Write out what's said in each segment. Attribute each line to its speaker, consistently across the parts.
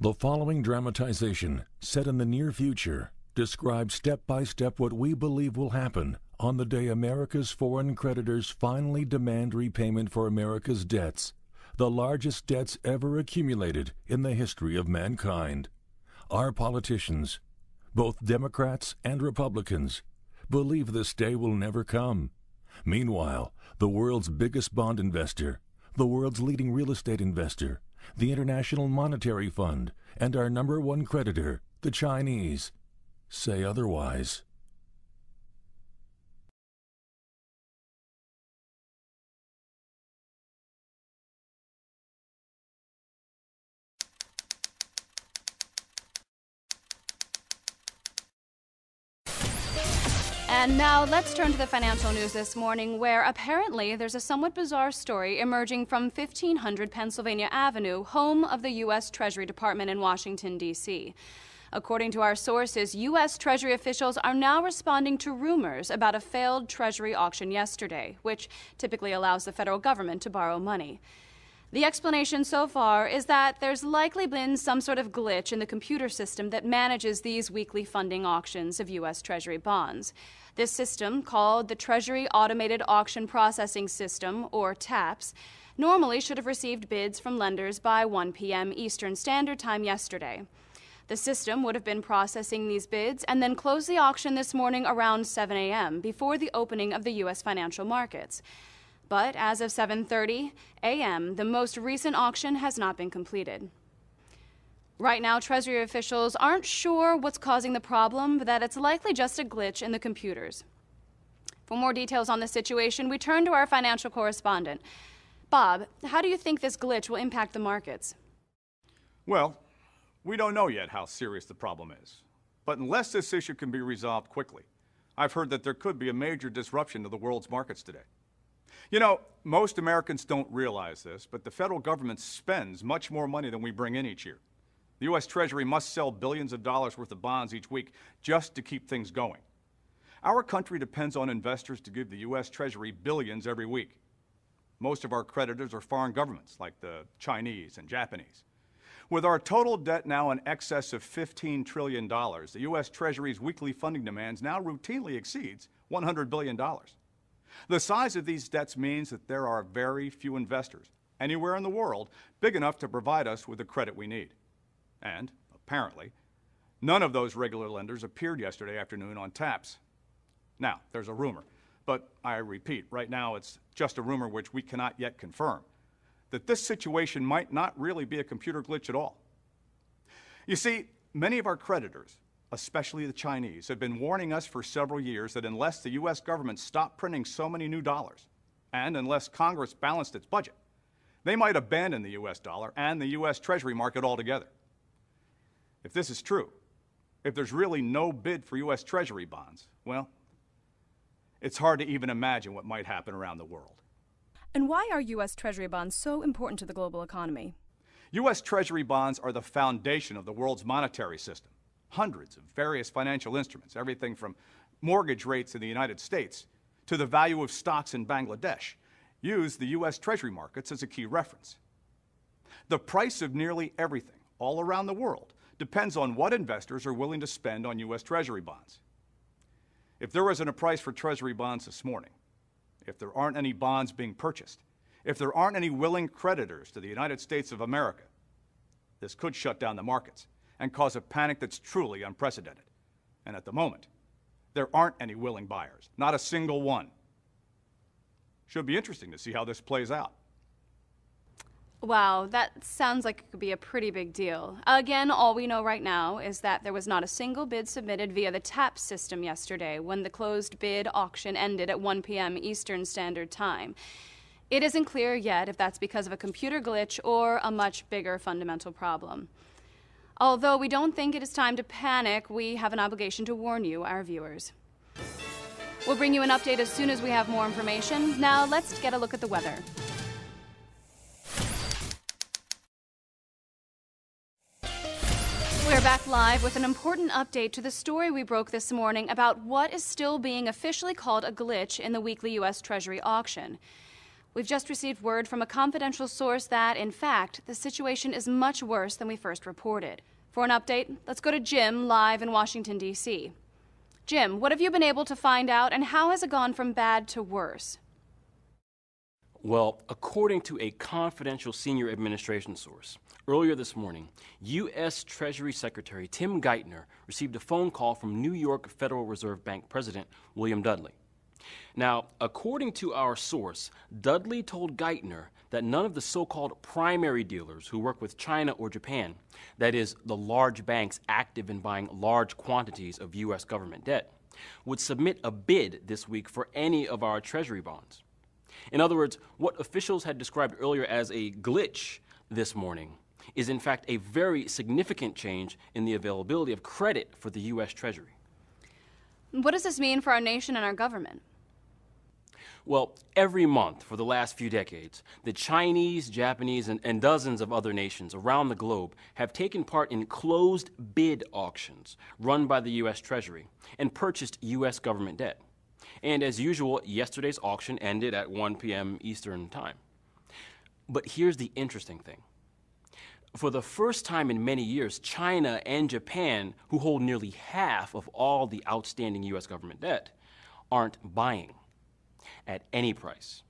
Speaker 1: The following dramatization, set in the near future, describes step by step what we believe will happen on the day America's foreign creditors finally demand repayment for America's debts, the largest debts ever accumulated in the history of mankind. Our politicians, both Democrats and Republicans, believe this day will never come. Meanwhile, the world's biggest bond investor, the world's leading real estate investor, the International Monetary Fund, and our number one creditor, the Chinese, say otherwise.
Speaker 2: And now let's turn to the financial news this morning, where apparently there's a somewhat bizarre story emerging from 1500 Pennsylvania Avenue, home of the U.S. Treasury Department in Washington, D.C. According to our sources, U.S. Treasury officials are now responding to rumors about a failed Treasury auction yesterday, which typically allows the federal government to borrow money. The explanation so far is that there's likely been some sort of glitch in the computer system that manages these weekly funding auctions of U.S. Treasury bonds. This system, called the Treasury Automated Auction Processing System, or TAPS, normally should have received bids from lenders by 1 p.m. Eastern Standard Time yesterday. The system would have been processing these bids and then close the auction this morning around 7 a.m. before the opening of the U.S. financial markets. But as of 7:30 a.m., the most recent auction has not been completed. Right now, Treasury officials aren't sure what's causing the problem, but that it's likely just a glitch in the computers. For more details on the situation, we turn to our financial correspondent. Bob, how do you think this glitch will impact the markets?
Speaker 3: Well, we don't know yet how serious the problem is. But unless this issue can be resolved quickly, I've heard that there could be a major disruption to the world's markets today. You know, most Americans don't realize this, but the federal government spends much more money than we bring in each year. The U.S. Treasury must sell billions of dollars worth of bonds each week just to keep things going. Our country depends on investors to give the U.S. Treasury billions every week. Most of our creditors are foreign governments, like the Chinese and Japanese. With our total debt now in excess of $15 trillion, the U.S. Treasury's weekly funding demands now routinely exceeds $100 billion. The size of these debts means that there are very few investors anywhere in the world big enough to provide us with the credit we need. And, apparently, none of those regular lenders appeared yesterday afternoon on TAPS. Now, there's a rumor, but I repeat, right now it's just a rumor which we cannot yet confirm, that this situation might not really be a computer glitch at all. You see, many of our creditors, especially the Chinese, have been warning us for several years that unless the U.S. government stopped printing so many new dollars, and unless Congress balanced its budget, they might abandon the U.S. dollar and the U.S. Treasury market altogether. If this is true, if there's really no bid for U.S. Treasury bonds, well, it's hard to even imagine what might happen around the world.
Speaker 2: And why are U.S. Treasury bonds so important to the global economy?
Speaker 3: U.S. Treasury bonds are the foundation of the world's monetary system. Hundreds of various financial instruments, everything from mortgage rates in the United States to the value of stocks in Bangladesh, use the U.S. Treasury markets as a key reference. The price of nearly everything all around the world depends on what investors are willing to spend on U.S. Treasury bonds. If there isn't a price for Treasury bonds this morning, if there aren't any bonds being purchased, if there aren't any willing creditors to the United States of America, this could shut down the markets and cause a panic that's truly unprecedented. And at the moment, there aren't any willing buyers, not a single one. Should be interesting to see how this plays out.
Speaker 2: Wow, that sounds like it could be a pretty big deal. Again, all we know right now is that there was not a single bid submitted via the TAPS system yesterday when the closed bid auction ended at 1 p.m. Eastern Standard Time. It isn't clear yet if that's because of a computer glitch or a much bigger fundamental problem. Although we don't think it is time to panic, we have an obligation to warn you, our viewers. We'll bring you an update as soon as we have more information. Now let's get a look at the weather. We're back live with an important update to the story we broke this morning about what is still being officially called a glitch in the weekly U.S. Treasury auction. We've just received word from a confidential source that, in fact, the situation is much worse than we first reported. For an update, let's go to Jim live in Washington, D.C. Jim, what have you been able to find out, and how has it gone from bad to worse?
Speaker 4: Well, according to a confidential senior administration source, earlier this morning, U.S. Treasury Secretary Tim Geithner received a phone call from New York Federal Reserve Bank President William Dudley. Now, according to our source, Dudley told Geithner that none of the so-called primary dealers who work with China or Japan, that is, the large banks active in buying large quantities of U.S. government debt, would submit a bid this week for any of our Treasury bonds. In other words, what officials had described earlier as a glitch this morning is in fact a very significant change in the availability of credit for the U.S. Treasury.
Speaker 2: What does this mean for our nation and our government?
Speaker 4: Well, every month for the last few decades, the Chinese, Japanese, and dozens of other nations around the globe have taken part in closed bid auctions run by the U.S. Treasury and purchased U.S. government debt. And as usual, yesterday's auction ended at 1 p.m. Eastern Time. But here's the interesting thing. For the first time in many years, China and Japan, who hold nearly half of all the outstanding U.S. government debt, aren't buying at any price.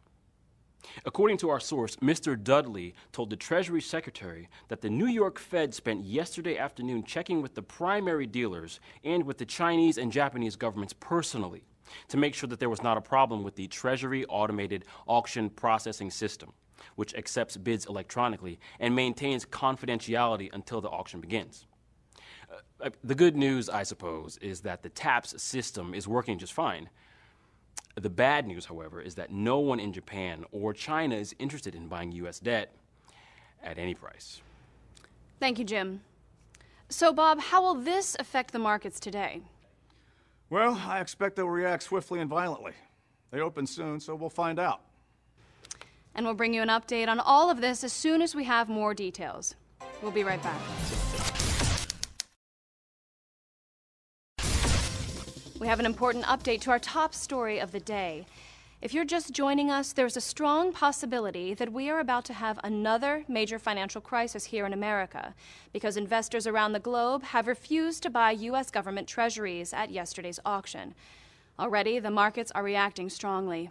Speaker 4: According to our source, Mr. Dudley told the Treasury Secretary that the New York Fed spent yesterday afternoon checking with the primary dealers and with the Chinese and Japanese governments personally to make sure that there was not a problem with the Treasury automated auction processing system, which accepts bids electronically and maintains confidentiality until the auction begins. The good news, I suppose, is that the TAPS system is working just fine. The bad news, however, is that no one in Japan or China is interested in buying U.S. debt at any price.
Speaker 2: Thank you, Jim. So, Bob, how will this affect the markets today?
Speaker 3: Well, I expect they'll react swiftly and violently. They open soon, so we'll find out.
Speaker 2: And we'll bring you an update on all of this as soon as we have more details. We'll be right back. We have an important update to our top story of the day. If you're just joining us, there's a strong possibility that we are about to have another major financial crisis here in America because investors around the globe have refused to buy U.S. government treasuries at yesterday's auction. Already, the markets are reacting strongly.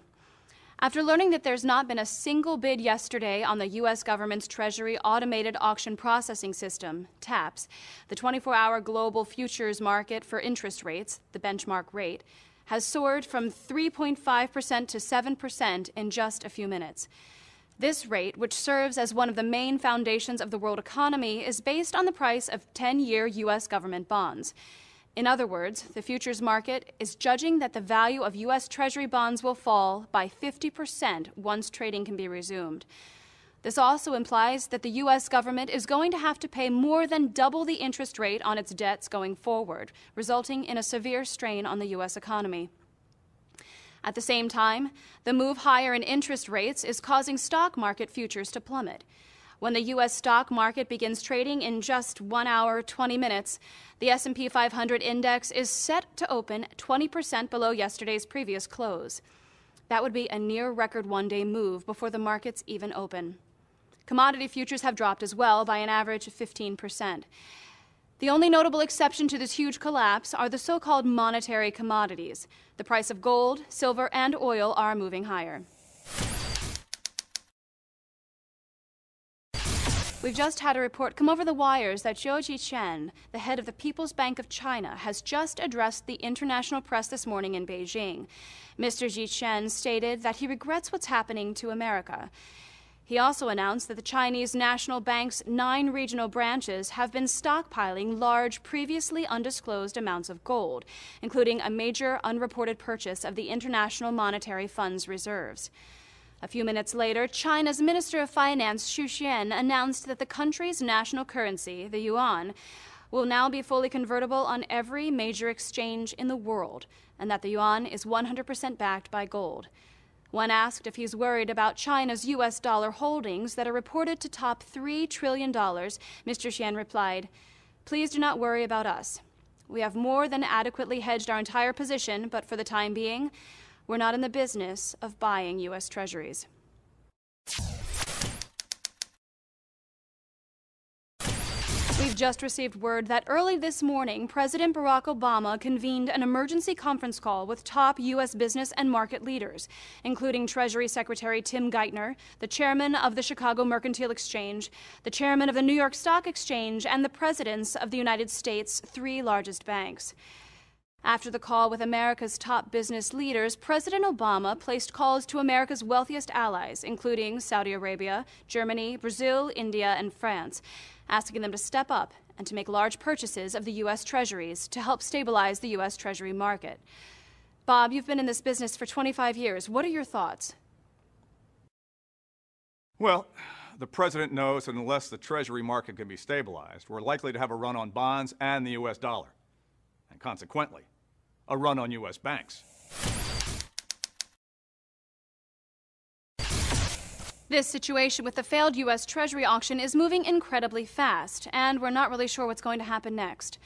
Speaker 2: After learning that there's not been a single bid yesterday on the U.S. government's Treasury Automated Auction Processing System, TAPS, the 24-hour global futures market for interest rates, the benchmark rate, has soared from 3.5% to 7% in just a few minutes. This rate, which serves as one of the main foundations of the world economy, is based on the price of 10-year U.S. government bonds. In other words, the futures market is judging that the value of U.S. Treasury bonds will fall by 50% once trading can be resumed. This also implies that the U.S. government is going to have to pay more than double the interest rate on its debts going forward, resulting in a severe strain on the U.S. economy. At the same time, the move higher in interest rates is causing stock market futures to plummet. When the U.S. stock market begins trading in just 1 hour, 20 minutes, the S&P 500 index is set to open 20% below yesterday's previous close. That would be a near-record one-day move before the markets even open. Commodity futures have dropped as well by an average of 15%. The only notable exception to this huge collapse are the so-called monetary commodities. The price of gold, silver, and oil are moving higher. We've just had a report come over the wires that Zhou Jiqian, the head of the People's Bank of China, has just addressed the international press this morning in Beijing. Mr. Jiqian stated that he regrets what's happening to America. He also announced that the Chinese National Bank's 9 regional branches have been stockpiling large, previously undisclosed amounts of gold, including a major unreported purchase of the International Monetary Fund's reserves. A few minutes later, China's Minister of Finance, Xu Xian, announced that the country's national currency, the yuan, will now be fully convertible on every major exchange in the world, and that the yuan is 100% backed by gold. When asked if he's worried about China's U.S. dollar holdings that are reported to top $3 trillion, Mr. Xian replied, "Please do not worry about us. We have more than adequately hedged our entire position, but for the time being, we're not in the business of buying U.S. treasuries." just received word that early this morning, President Barack Obama convened an emergency conference call with top U.S. business and market leaders, including Treasury Secretary Tim Geithner, the chairman of the Chicago Mercantile Exchange, the chairman of the New York Stock Exchange, and the presidents of the United States' three largest banks. After the call with America's top business leaders, President Obama placed calls to America's wealthiest allies, including Saudi Arabia, Germany, Brazil, India, and France, asking them to step up and to make large purchases of the U.S. Treasuries to help stabilize the U.S. Treasury market. Bob, you've been in this business for 25 years. What are your thoughts?
Speaker 3: Well, the president knows that unless the Treasury market can be stabilized, we're likely to have a run on bonds and the U.S. dollar, and consequently, a run on U.S. banks.
Speaker 2: This situation with the failed U.S. Treasury auction is moving incredibly fast, and we're not really sure what's going to happen next.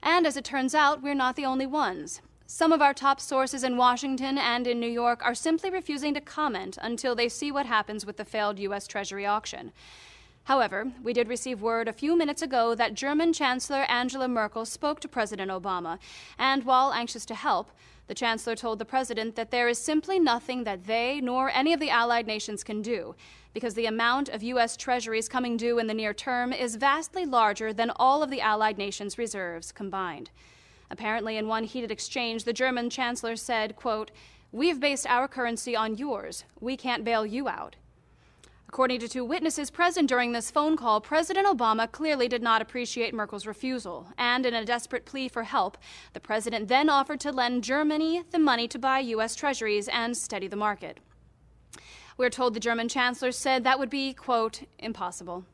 Speaker 2: And as it turns out, we're not the only ones. Some of our top sources in Washington and in New York are simply refusing to comment until they see what happens with the failed U.S. Treasury auction. However, we did receive word a few minutes ago that German Chancellor Angela Merkel spoke to President Obama, and while anxious to help, the Chancellor told the President that there is simply nothing that they nor any of the allied nations can do, because the amount of U.S. Treasuries coming due in the near term is vastly larger than all of the allied nations' reserves combined. Apparently, in one heated exchange, the German Chancellor said, quote, "We've based our currency on yours. We can't bail you out." According to two witnesses present during this phone call, President Obama clearly did not appreciate Merkel's refusal, and in a desperate plea for help, the president then offered to lend Germany the money to buy U.S. Treasuries and steady the market. We're told the German chancellor said that would be, quote, impossible.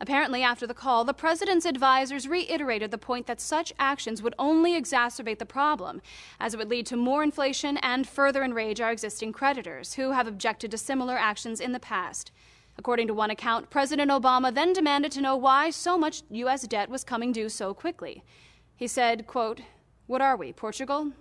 Speaker 2: Apparently, after the call, the president's advisors reiterated the point that such actions would only exacerbate the problem, as it would lead to more inflation and further enrage our existing creditors, who have objected to similar actions in the past. According to one account, President Obama then demanded to know why so much U.S. debt was coming due so quickly. He said, quote, "What are we, Portugal?